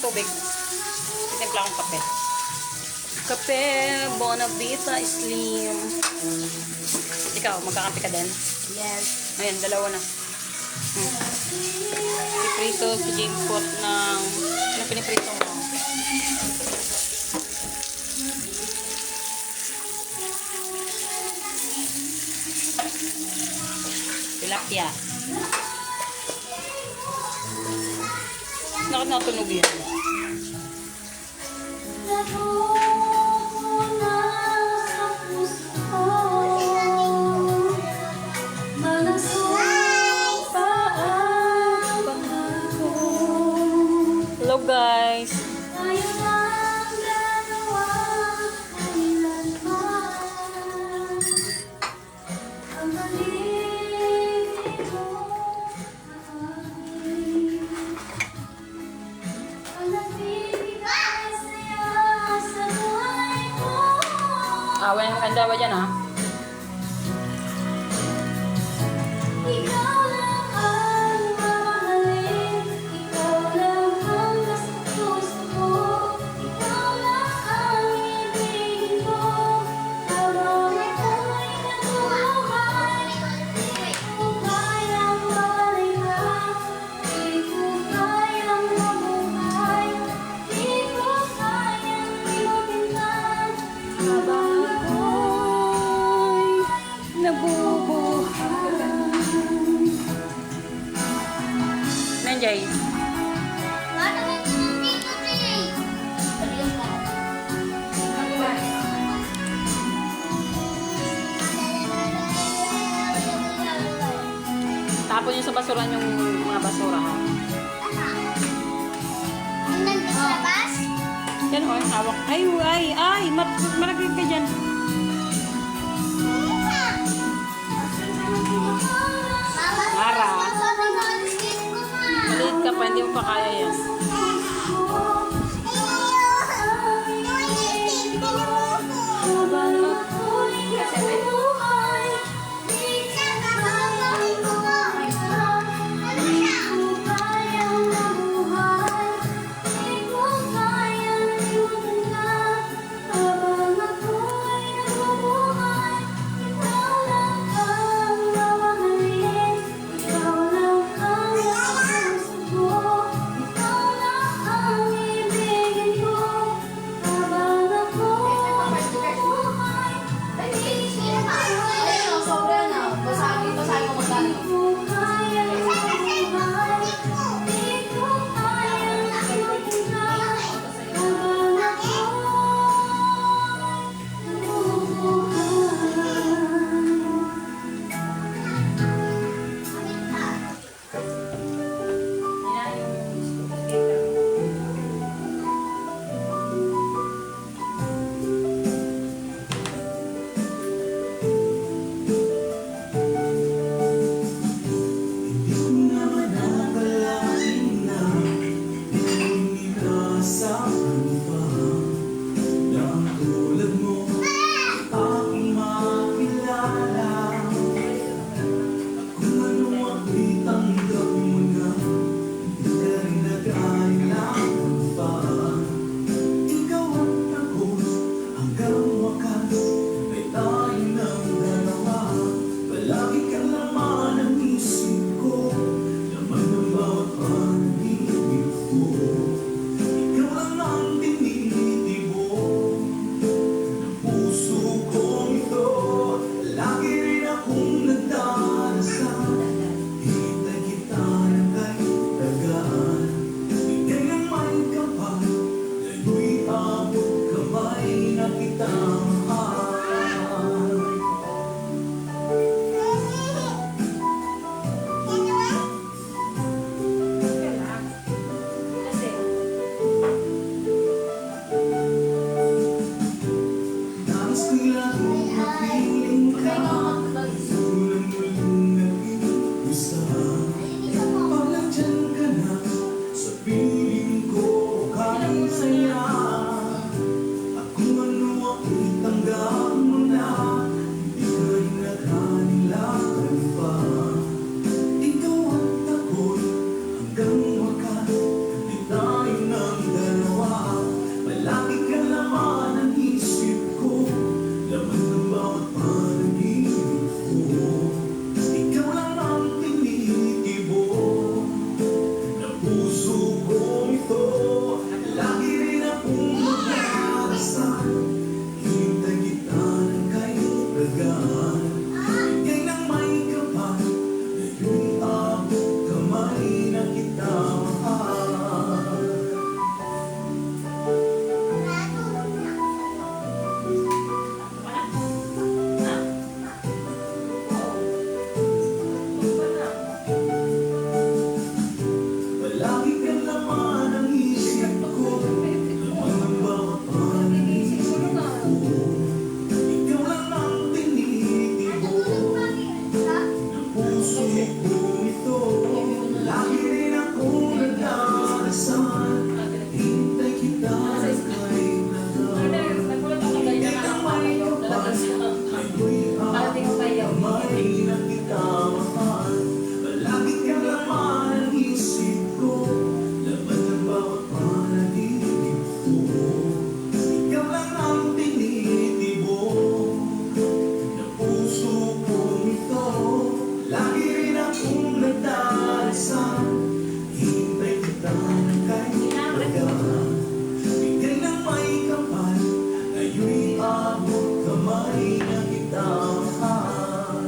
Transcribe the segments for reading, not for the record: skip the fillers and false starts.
tubig. Timpla akong kape. Kape, Bonavita Slim. Ikaw, magkakampi ka din? Yes. Ayan, dalawa na. Piprito si James Pot ng... Ano piniprito mo? Tilapia. Bakit natunog yan? Hello guys! Awan yung kandawa dyan ha. Nanjay. Tapon yung sa basuran yung mga basura ha. Naglabas? Yan o, hawak. Ay! Malaglag ka dyan. Mara. Maliit ka pa, hindi mo pa kaya yan. kamay na kita mahal.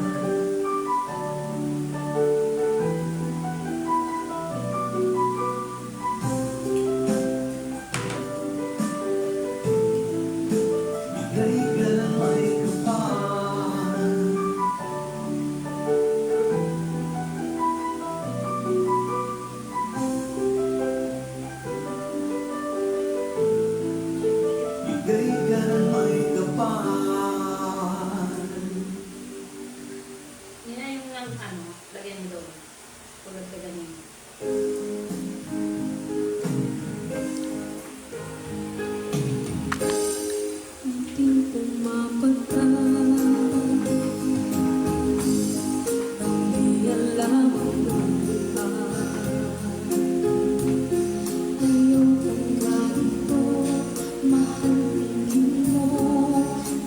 Bigay ka ng may kapal. Bigay ka ng may kapal. Yun na yung lagyan mo doon. Tulad ka ganyan. Munting pumapagka, ang di alam ang lugar. Ayokong ganito, mahal tingin mo,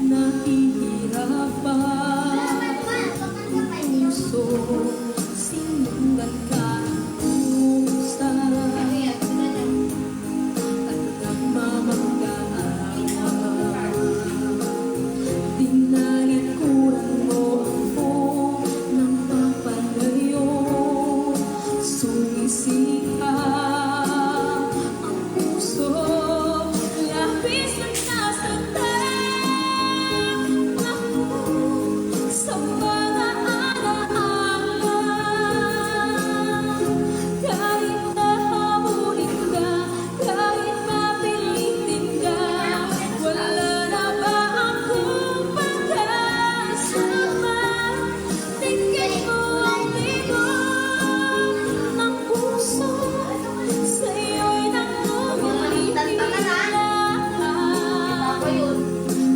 nahihirapan. Puso, sinundan ka ng pusa, at nagmamanggaan. Tinalikuran mo ako ng papalayo, sumisika ang puso, labis na nasasaktan ako sa mga alaala. Kahit nahabulin ka, kahit mapilitin ka, wala na ba akong pagkasama? Tingin mo ang bigon ng puso, sa'yo'y nangungulitin lahat.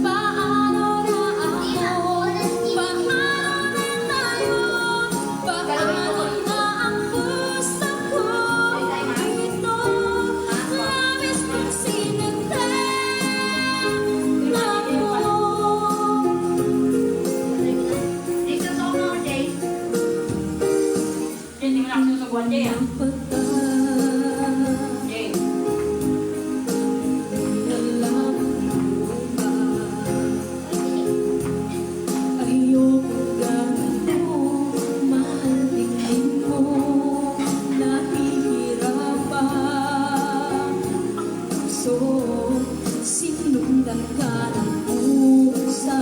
Paano na ako? Paano na tayo? Paano na ang puso ko ito? Labis ng sinundan ako. Jay, hindi mo na susugwan, Jay, ah. Jay. Ayoko ganito, mahal tingin mo, nahihirapan ang puso, sinundan ka ng pusa,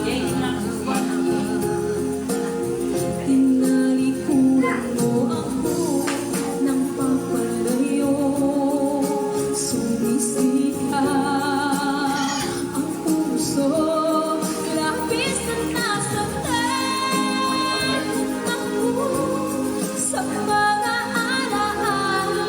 Jay, hindi mo na susugwan. tinalikuran mo ako ng papalayo, sumisika ang puso, labis na nasaktan ako sa mga alaala.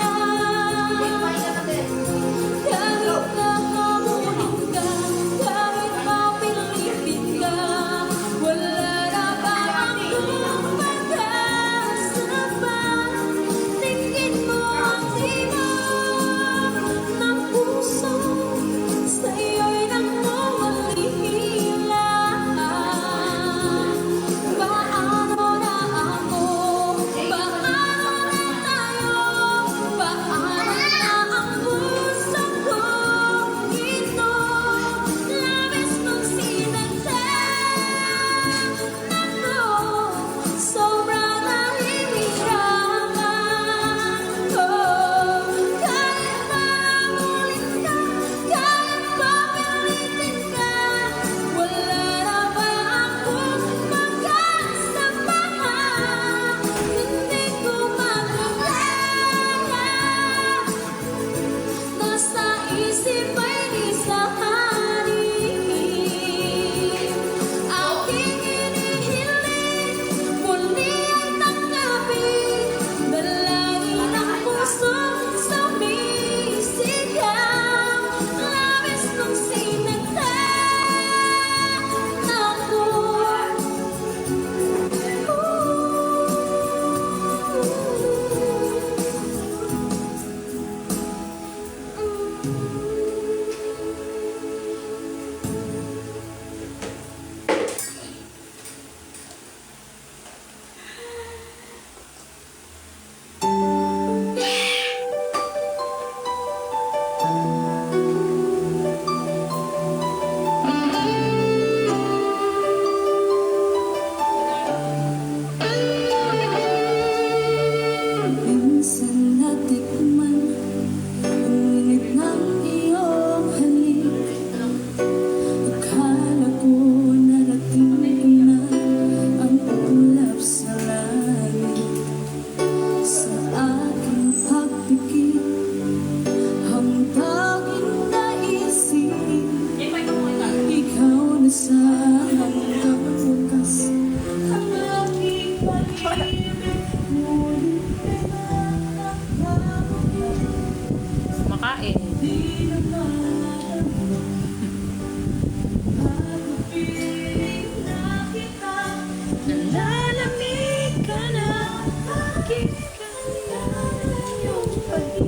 Makain. Nalalamig ka na, bakit ka na iyong pag